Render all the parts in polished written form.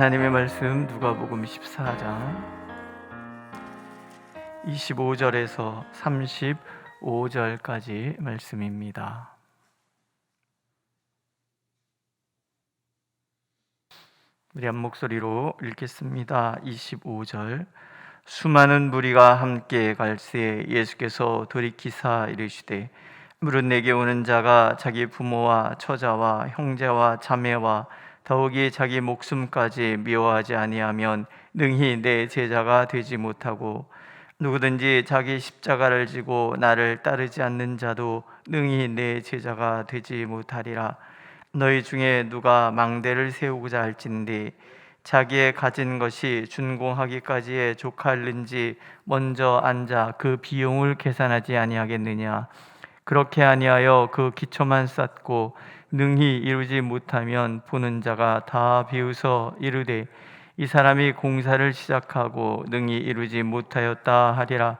하나님의 말씀 누가복음 14장 25절에서 35절까지 말씀입니다. 우리 한 목소리로 읽겠습니다. 25절. 수많은 무리가 함께 갈새 예수께서 돌이키사 이르시되 무릇 내게 오는 자가 자기 부모와 처자와 형제와 자매와 더욱이 자기 목숨까지 미워하지 아니하면 능히 내 제자가 되지 못하고 누구든지 자기 십자가를 지고 나를 따르지 않는 자도 능히 내 제자가 되지 못하리라. 너희 중에 누가 망대를 세우고자 할진대 자기의 가진 것이 준공하기까지에 족할는지 먼저 앉아 그 비용을 계산하지 아니하겠느냐. 그렇게 아니하여 그 기초만 쌓고 능히 이루지 못하면 보는 자가 다 비웃어 이르되 이 사람이 공사를 시작하고 능히 이루지 못하였다 하리라.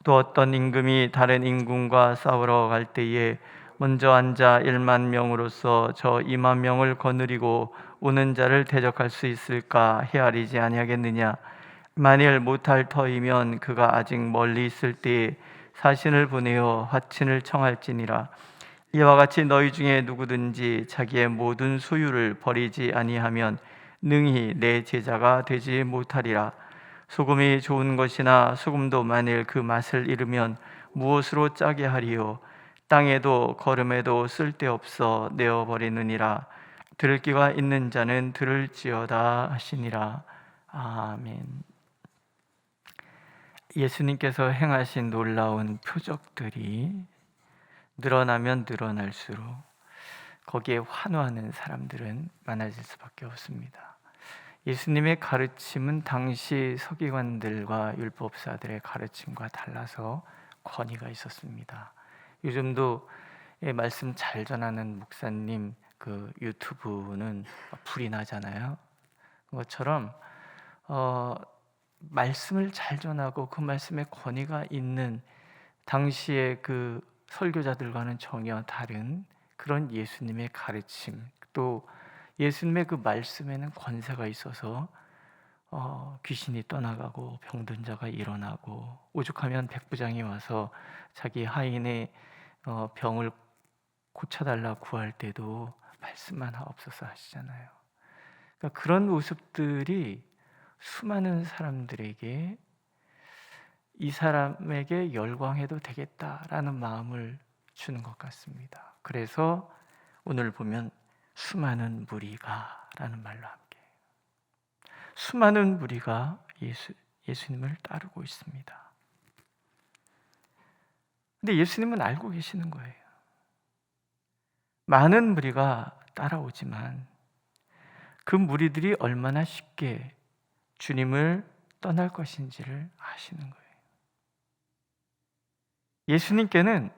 또 어떤 임금이 다른 임금과 싸우러 갈 때에 먼저 앉아 1만 명으로서 저 2만 명을 거느리고 오는 자를 대적할 수 있을까 헤아리지 아니하겠느냐. 만일 못할 터이면 그가 아직 멀리 있을 때에 사신을 보내어 화친을 청할지니라. 이와 같이 너희 중에 누구든지 자기의 모든 소유를 버리지 아니하면 능히 내 제자가 되지 못하리라. 소금이 좋은 것이나 소금도 만일 그 맛을 잃으면 무엇으로 짜게 하리요. 땅에도 거름에도 쓸데없어 내어버리느니라. 들을 귀가 있는 자는 들을지어다 하시니라. 아멘. 예수님께서 행하신 놀라운 표적들이 늘어나면 늘어날수록 거기에 환호하는 사람들은 많아질 수밖에 없습니다. 예수님의 가르침은 당시 서기관들과 율법사들의 가르침과 달라서 권위가 있었습니다. 요즘도 말씀 잘 전하는 목사님 그 유튜브는 불이 나잖아요. 그것처럼 말씀을 잘 전하고 그 말씀에 권위가 있는 당시의 그 설교자들과는 전혀 다른 그런 예수님의 가르침, 또 예수님의 그 말씀에는 권세가 있어서 귀신이 떠나가고 병든 자가 일어나고 오죽하면 백부장이 와서 자기 하인의 병을 고쳐달라 구할 때도 말씀만 하옵소서 하시잖아요. 그러니까 그런 모습들이 수많은 사람들에게 이 사람에게 열광해도 되겠다라는 마음을 주는 것 같습니다. 그래서 오늘 보면 수많은 무리가 라는 말로 함께 수많은 무리가 예수님을 따르고 있습니다. 근데 예수님은 알고 계시는 거예요. 많은 무리가 따라오지만 그 무리들이 얼마나 쉽게 주님을 떠날 것인지를 아시는 거예요. 예수님께는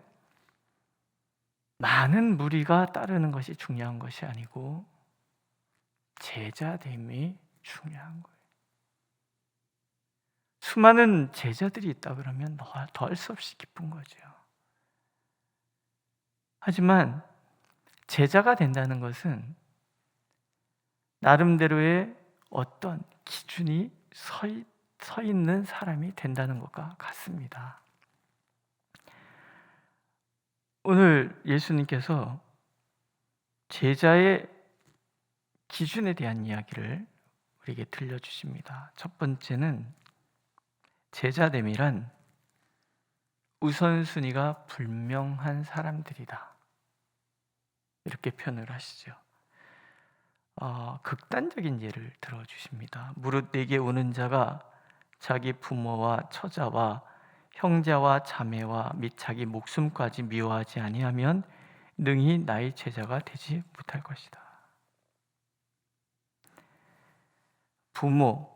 많은 무리가 따르는 것이 중요한 것이 아니고 제자됨이 중요한 거예요. 수많은 제자들이 있다 그러면 더할 수 없이 기쁜 거죠. 하지만 제자가 된다는 것은 나름대로의 어떤 기준이 서 있는 사람이 된다는 것과 같습니다. 오늘 예수님께서 제자의 기준에 대한 이야기를 우리에게 들려주십니다. 첫 번째는 제자됨이란 우선순위가 분명한 사람들이다. 이렇게 표현을 하시죠. 극단적인 예를 들어주십니다. 무릇 내게 오는 자가 자기 부모와 처자와 형제와 자매와 및 자기 목숨까지 미워하지 아니하면 능히 나의 제자가 되지 못할 것이다. 부모,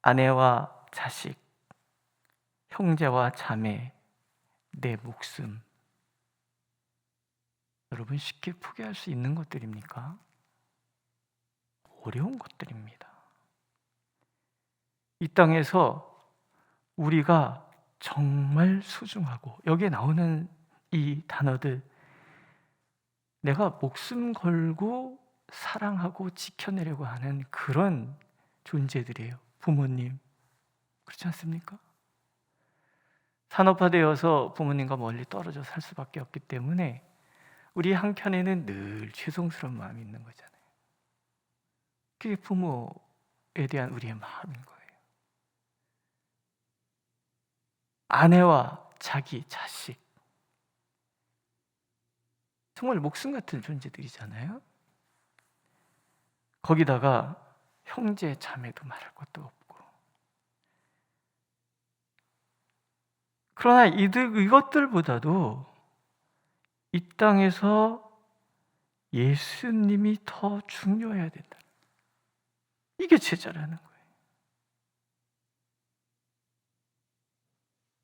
아내와 자식, 형제와 자매, 내 목숨, 여러분 쉽게 포기할 수 있는 것들입니까? 어려운 것들입니다. 이 땅에서 우리가 정말 소중하고 여기에 나오는 이 단어들, 내가 목숨 걸고 사랑하고 지켜내려고 하는 그런 존재들이에요. 부모님. 그렇지 않습니까? 산업화되어서 부모님과 멀리 떨어져 살 수밖에 없기 때문에 우리 한켠에는 늘 죄송스러운 마음이 있는 거잖아요. 그게 부모에 대한 우리의 마음인 거예요. 아내와 자기, 자식. 정말 목숨 같은 존재들이잖아요. 거기다가 형제, 자매도 말할 것도 없고. 그러나 이것들보다도 이 땅에서 예수님이 더 중요해야 된다. 이게 제자라는 거예요.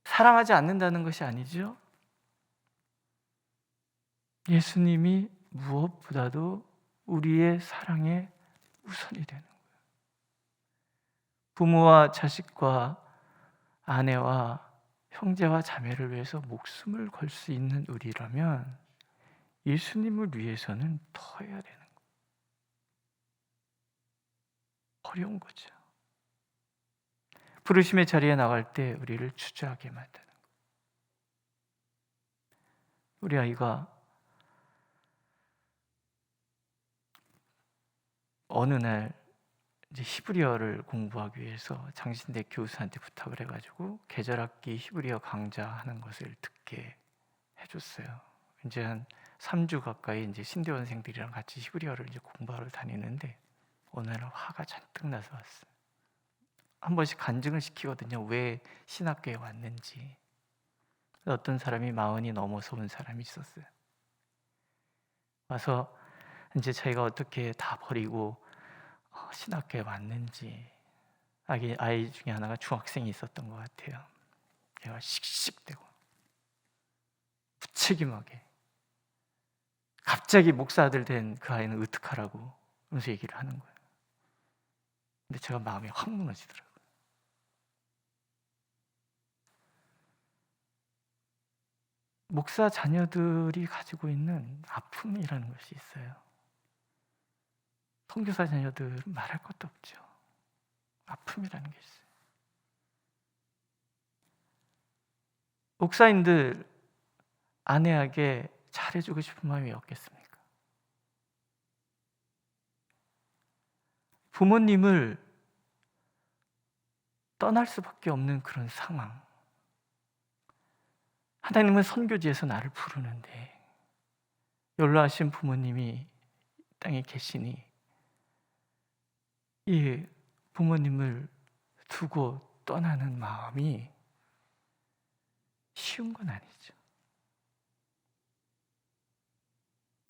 사랑하지 않는다는 것이 아니죠. 예수님이 무엇보다도 우리의 사랑의 우선이 되는 거예요. 부모와 자식과 아내와 형제와 자매를 위해서 목숨을 걸 수 있는 우리라면 예수님을 위해서는 더 해야 되는 거예요. 어려운 거죠. 부르심의 자리에 나갈 때 우리를 주저하게 만드는 거예요. 우리 아이가 어느 날 이제 히브리어를 공부하기 위해서 장신대 교수한테 부탁을 해가지고 계절학기 히브리어 강좌하는 것을 듣게 해줬어요. 이제 한 3주 가까이 이제 신대원생들이랑 같이 히브리어를 이제 공부하러 다니는데 어느 날 화가 잔뜩 나서 왔어요. 한 번씩 간증을 시키거든요. 왜 신학교에 왔는지. 어떤 사람이 40이 넘어서 온 사람이 있었어요. 와서 이제 자기가 어떻게 다 버리고 신학교에 왔는지. 아이 중에 하나가 중학생이 있었던 것 같아요. 걔가 씩씩대고 무책임하게 갑자기 목사 아들 된 그 아이는 어떡하라고 그러면서 얘기를 하는 거예요. 근데 제가 마음이 확 무너지더라고요. 목사 자녀들이 가지고 있는 아픔이라는 것이 있어요. 선교사 자녀들은 말할 것도 없죠. 아픔이라는 게 있어요. 목사님들 아내에게 잘해주고 싶은 마음이 없겠습니까? 부모님을 떠날 수밖에 없는 그런 상황. 하나님은 선교지에서 나를 부르는데 연로하신 부모님이 땅에 계시니 이 부모님을 두고 떠나는 마음이 쉬운 건 아니죠.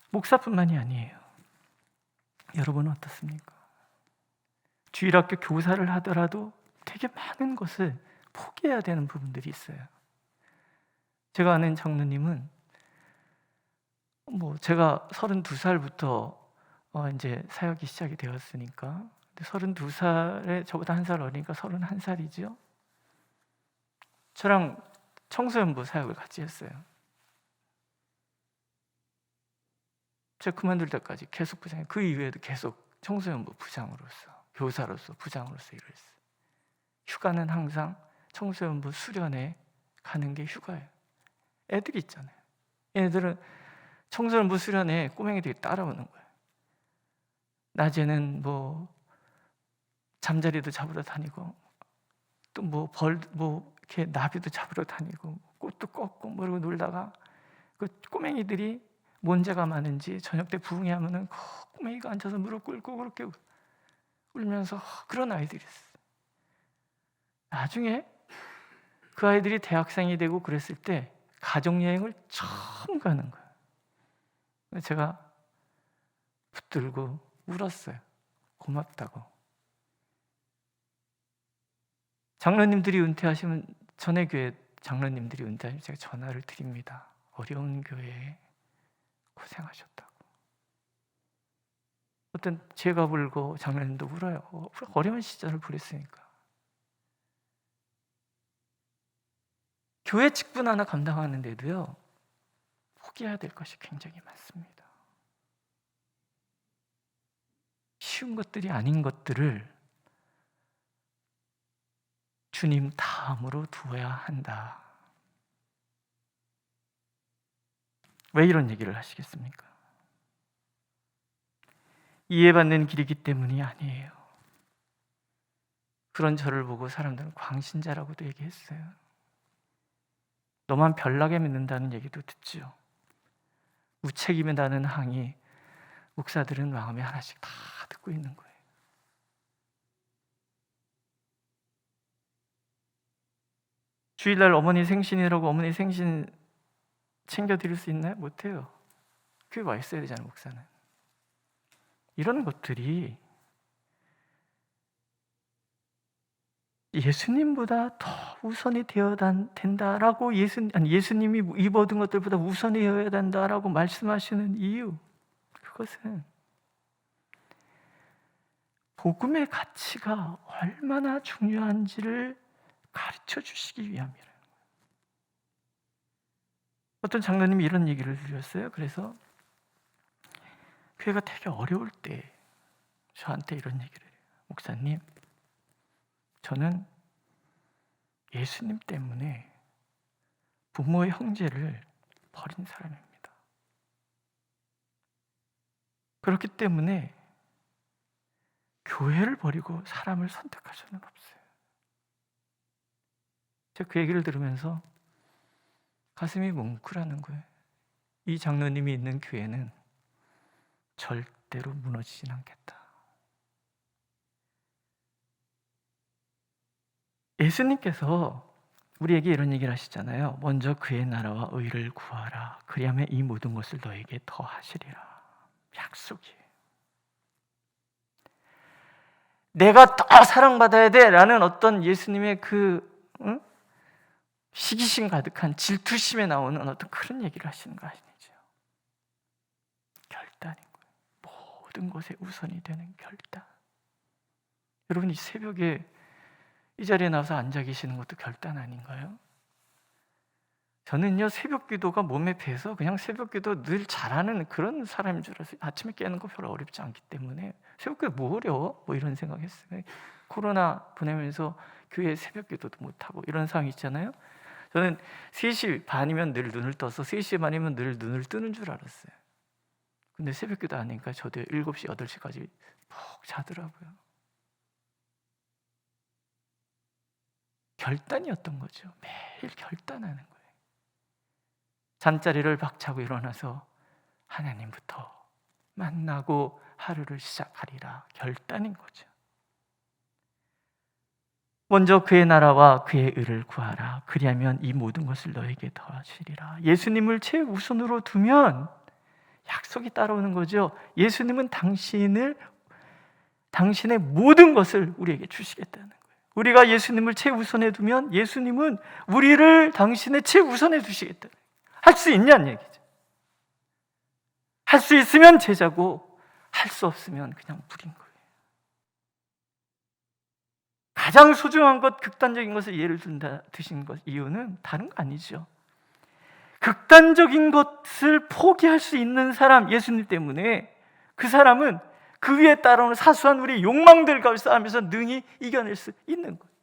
목사뿐만이 아니에요. 여러분은 어떻습니까? 주일학교 교사를 하더라도 되게 많은 것을 포기해야 되는 부분들이 있어요. 제가 아는 장로님은 제가 32살부터 이제 사역이 시작이 되었으니까 32살에 저보다 한 살 어리니까 31살이죠. 저랑 청소년부 사역을 같이 했어요. 제가 그만둘 때까지 계속 부장해. 그 이후에도 계속 청소년부 부장으로서, 교사로서, 부장으로서 일을 했어요. 휴가는 항상 청소년부 수련회 가는 게 휴가예요. 애들이 있잖아요. 얘네들은 청소년부 수련회 꼬맹이들이 따라오는 거예요. 낮에는 잠자리도 잡으러 다니고 또 이렇게 나비도 잡으러 다니고 꽃도 꺾고 이러고 놀다가 그 꼬맹이들이 뭔죄가 많은지 저녁 때 부흥회하면은 꼬맹이가 앉아서 무릎 꿇고 그렇게 울면서 그런 아이들이 있어요. 나중에 그 아이들이 대학생이 되고 그랬을 때 가족여행을 처음 가는 거예요. 제가 붙들고 울었어요. 고맙다고. 장로님들이 은퇴하시면 전에 교회 장로님들이 은퇴하시면 제가 전화를 드립니다. 어려운 교회에 고생하셨다고. 어떤 제가 울고 장로님도 울어요. 어려운 시절을 보냈으니까. 교회 직분 하나 감당하는데도요, 포기해야 될 것이 굉장히 많습니다. 쉬운 것들이 아닌 것들을 주님 다음으로 두어야 한다. 왜 이런 얘기를 하시겠습니까? 이해받는 길이기 때문이 아니에요. 그런 저를 보고 사람들은 광신자라고도 얘기했어요. 너만 별나게 믿는다는 얘기도 듣죠. 무책임이라는 항의 목사들은 마음에 하나씩 다 듣고 있는 거예요. 주일날 어머니 생신이라고 어머니 생신 챙겨드릴 수 있나요? 못해요. 교회 와 있어야 되잖아요, 목사는. 이런 것들이 예수님보다 더 우선이 되어야 된다라고 예수님이 입어둔 것들보다 우선이 되어야 된다라고 말씀하시는 이유, 그것은 복음의 가치가 얼마나 중요한지를 가르쳐 주시기 위함이에요. 어떤 장로님이 이런 얘기를 드렸어요. 그래서 교회가 되게 어려울 때 저한테 이런 얘기를 해요. 목사님, 저는 예수님 때문에 부모의 형제를 버린 사람입니다. 그렇기 때문에 교회를 버리고 사람을 선택할 수는 없어요. 제가 그 얘기를 들으면서 가슴이 뭉클하는 거예요. 이 장로님이 있는 교회는 절대로 무너지진 않겠다. 예수님께서 우리에게 이런 얘기를 하시잖아요. 먼저 그의 나라와 의를 구하라. 그리하면 이 모든 것을 너에게 더하시리라. 약속이에요. 내가 더 사랑받아야 돼라는 어떤 예수님의 시기심 가득한 질투심에 나오는 어떤 그런 얘기를 하시는 거 아니죠. 결단인 거예요. 모든 것에 우선이 되는 결단. 여러분, 이 새벽에 이 자리에 나와서 앉아 계시는 것도 결단 아닌가요? 저는요, 새벽 기도가 몸에 배서 그냥 새벽 기도 늘 잘하는 그런 사람인 줄 알았어요. 아침에 깨는 거 별로 어렵지 않기 때문에 새벽 기도 뭐 어려워? 뭐 이런 생각했어요. 코로나 보내면서 교회 새벽 기도도 못하고 이런 상황 있잖아요. 저는 3시 반이면 늘 눈을 떠서 3시 반이면 늘 눈을 뜨는 줄 알았어요. 근데 새벽 기도 안 하니까 저도 7시, 8시까지 푹 자더라고요. 결단이었던 거죠. 매일 결단하는 거예요. 잠자리를 박차고 일어나서 하나님부터 만나고 하루를 시작하리라. 결단인 거죠. 먼저 그의 나라와 그의 의를 구하라. 그리하면 이 모든 것을 너에게 더하시리라. 예수님을 최우선으로 두면 약속이 따라오는 거죠. 예수님은 당신의 모든 것을 우리에게 주시겠다는 거예요. 우리가 예수님을 최우선에 두면 예수님은 우리를 당신의 최우선에 두시겠다. 할 수 있냐는 얘기죠. 할 수 있으면 제자고 할 수 없으면 그냥 불인 거예요. 가장 소중한 것, 극단적인 것을 예를 드신 것 이유는 다른 거 아니죠. 극단적인 것을 포기할 수 있는 사람, 예수님 때문에 그 사람은 그 위에 따라오는 사소한 우리 욕망들과의 싸움에서 능히 이겨낼 수 있는 거예요.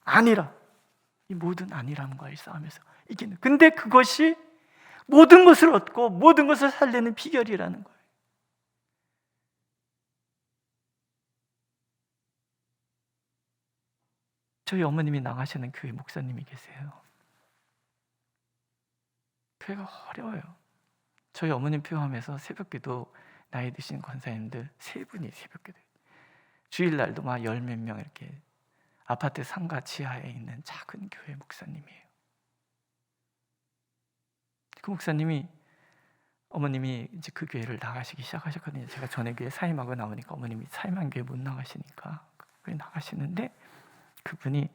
아니라, 이 모든 아니람과의 싸움에서 이기는. 근데 그것이 모든 것을 얻고 모든 것을 살리는 비결이라는 거예요. 저희 어머님이 나가시는 교회 목사님이 계세요. 교회가 어려워요. 저희 어머님 포함해서 새벽기도 나이 드신 권사님들 3분이 새벽기도. 주일날도 막 10몇 명 이렇게 아파트 상가 지하에 있는 작은 교회 목사님이에요. 그 목사님이 어머님이 이제 그 교회를 나가시기 시작하셨거든요. 제가 전에 교회 사임하고 나오니까 어머님이 사임한 교회 못 나가시니까 교회 나가시는데 그분이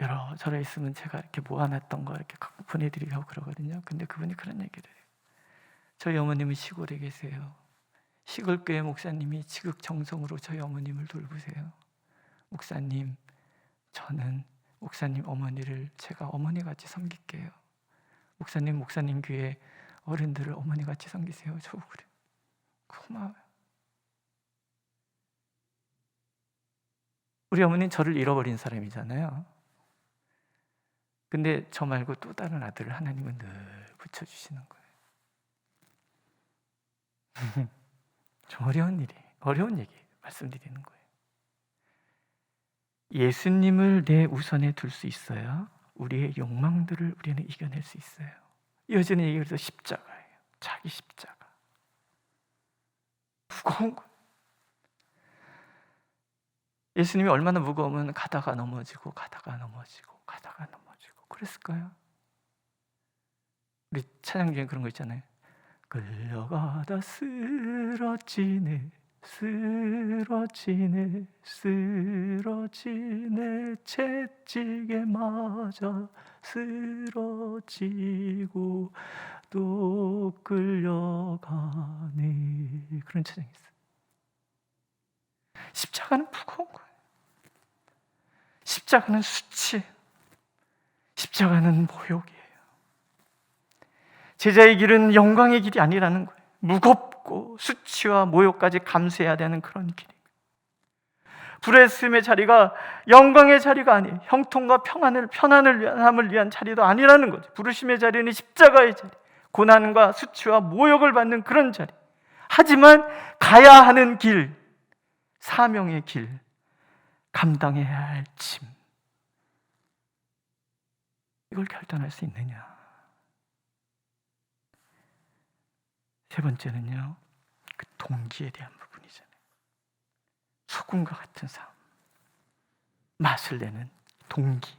여러 있으면 제가 이렇게 모아놨던 거 이렇게 갖고 보내드리고 하고 그러거든요. 근데 그분이 그런 얘기를 해요. 저희 어머님은 시골에 계세요. 시골교회 목사님이 지극정성으로 저희 어머님을 돌보세요. 목사님, 저는 목사님 어머니를 제가 어머니같이 섬길게요. 목사님 교회 어른들을 어머니같이 섬기세요. 저 그래요. 고마워요. 우리 어머니는 저를 잃어버린 사람이잖아요. 근데 저 말고 또 다른 아들을 하나님은 늘 붙여주시는 거예요. 좀 어려운 얘기 말씀드리는 거예요. 예수님을 내 우선에 둘 수 있어야 우리의 욕망들을 우리는 이겨낼 수 있어요. 이어지는 얘기가 그래서 십자가예요. 자기 십자가. 무거운 거예요. 예수님이 얼마나 무거우면 가다가 넘어지고 그랬을까요? 우리 찬양 중에 그런 거 있잖아요. 끌려가다 쓰러지네 채찍에 맞아 쓰러지고 또 끌려가네. 그런 찬양이 있어요. 십자가는 무거운 거예요. 십자가는 수치, 십자가는 모욕이에요. 제자의 길은 영광의 길이 아니라는 거예요. 무겁고 수치와 모욕까지 감수해야 되는 그런 길이에요. 불의스름의 자리가 영광의 자리가 아니에요. 형통과 편안을 위한 자리도 아니라는 거죠. 부르심의 자리는 십자가의 자리, 고난과 수치와 모욕을 받는 그런 자리. 하지만 가야 하는 길, 사명의 길, 감당해야 할 짐, 이걸 결단할 수 있느냐? 세 번째는요, 그 동기에 대한 부분이잖아요. 소금과 같은 삶, 맛을 내는 동기.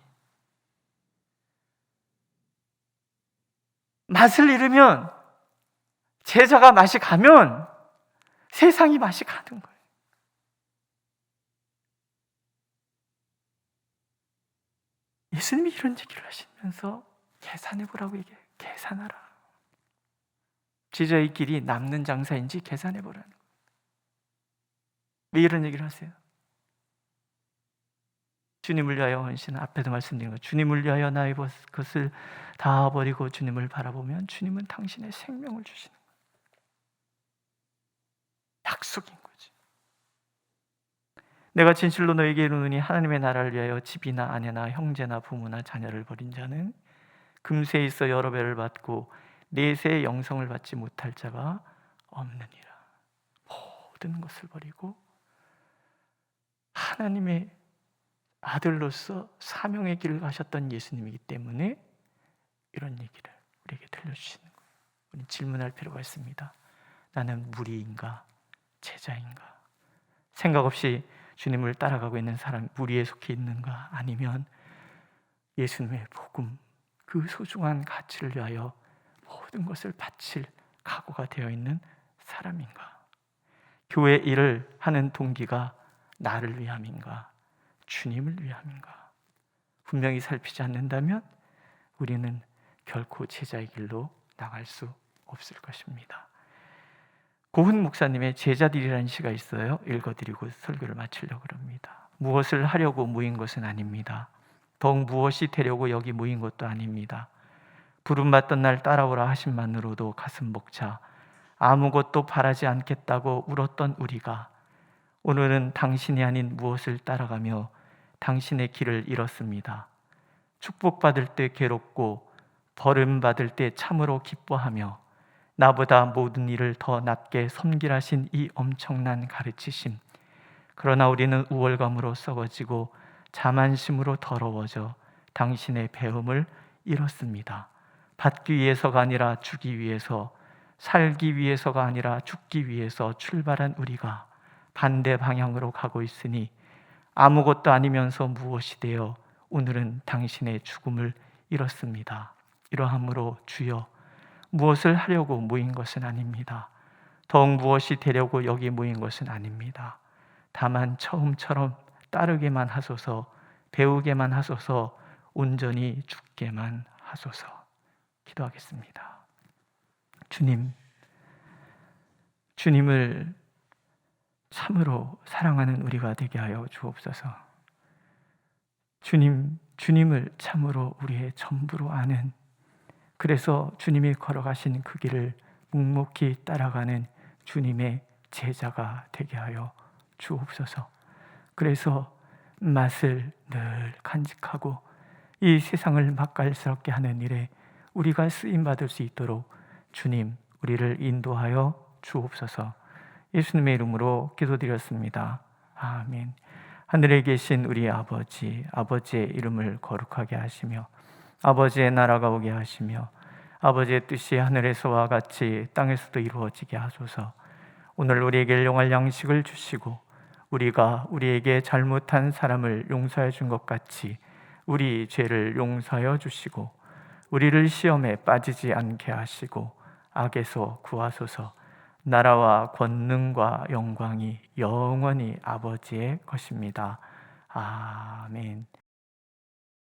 맛을 잃으면, 제자가 맛이 가면 세상이 맛이 가는 거예요. 예수님이 이런 얘기를 하시면서 계산해보라고 얘기해요. 계산하라. 제자의 길이 남는 장사인지 계산해보라는 거예요. 왜 이런 얘기를 하세요? 주님을 위하여 헌신, 앞에도 말씀드린 거, 주님을 위하여 나의 것을 다 버리고 주님을 바라보면 주님은 당신의 생명을 주시는 거예요. 약속인 거지. 내가 진실로 너에게 이르노니 하나님의 나라를 위하여 집이나 아내나 형제나 부모나 자녀를 버린 자는 금세에 있어 여러 배를 받고 내세의 영성을 받지 못할 자가 없느니라. 모든 것을 버리고 하나님의 아들로서 사명의 길을 가셨던 예수님이기 때문에 이런 얘기를 우리에게 들려주시는 거예요. 우리는 질문할 필요가 있습니다. 나는 무리인가? 제자인가? 생각 없이 주님을 따라가고 있는 사람, 무리에 속해 있는가? 아니면 예수님의 복음, 그 소중한 가치를 위하여 모든 것을 바칠 각오가 되어 있는 사람인가? 교회 일을 하는 동기가 나를 위함인가? 주님을 위함인가? 분명히 살피지 않는다면 우리는 결코 제자의 길로 나갈 수 없을 것입니다. 고훈 목사님의 제자들이라는 시가 있어요. 읽어드리고 설교를 마치려고 합니다. 무엇을 하려고 모인 것은 아닙니다. 더욱 무엇이 되려고 여기 모인 것도 아닙니다. 부름받던 날 따라오라 하심만으로도 가슴 벅차 아무것도 바라지 않겠다고 울었던 우리가 오늘은 당신이 아닌 무엇을 따라가며 당신의 길을 잃었습니다. 축복받을 때 괴롭고 버림받을 때 참으로 기뻐하며 나보다 모든 일을 더 낮게 섬길하신 이 엄청난 가르치심. 그러나 우리는 우월감으로 썩어지고 자만심으로 더러워져 당신의 배움을 잃었습니다. 받기 위해서가 아니라 주기 위해서, 살기 위해서가 아니라 죽기 위해서 출발한 우리가 반대 방향으로 가고 있으니 아무것도 아니면서 무엇이 되어 오늘은 당신의 죽음을 잃었습니다. 이러함으로 주여, 무엇을 하려고 모인 것은 아닙니다. 더욱 무엇이 되려고 여기 모인 것은 아닙니다. 다만 처음처럼 따르게만 하소서, 배우게만 하소서, 온전히 죽게만 하소서. 기도하겠습니다. 주님을 참으로 사랑하는 우리가 되게 하여 주옵소서. 주님을 참으로 우리의 전부로 아는, 그래서 주님이 걸어가신 그 길을 묵묵히 따라가는 주님의 제자가 되게 하여 주옵소서. 그래서 맛을 늘 간직하고 이 세상을 맛깔스럽게 하는 일에 우리가 쓰임받을 수 있도록 주님 우리를 인도하여 주옵소서. 예수님의 이름으로 기도드렸습니다. 아멘. 하늘에 계신 우리 아버지, 아버지의 이름을 거룩하게 하시며 아버지의 나라가 오게 하시며 아버지의 뜻이 하늘에서와 같이 땅에서도 이루어지게 하소서. 오늘 우리에게 일용할 양식을 주시고 우리가 우리에게 잘못한 사람을 용서해 준 것 같이 우리 죄를 용서하여 주시고 우리를 시험에 빠지지 않게 하시고 악에서 구하소서. 나라와 권능과 영광이 영원히 아버지의 것입니다. 아멘.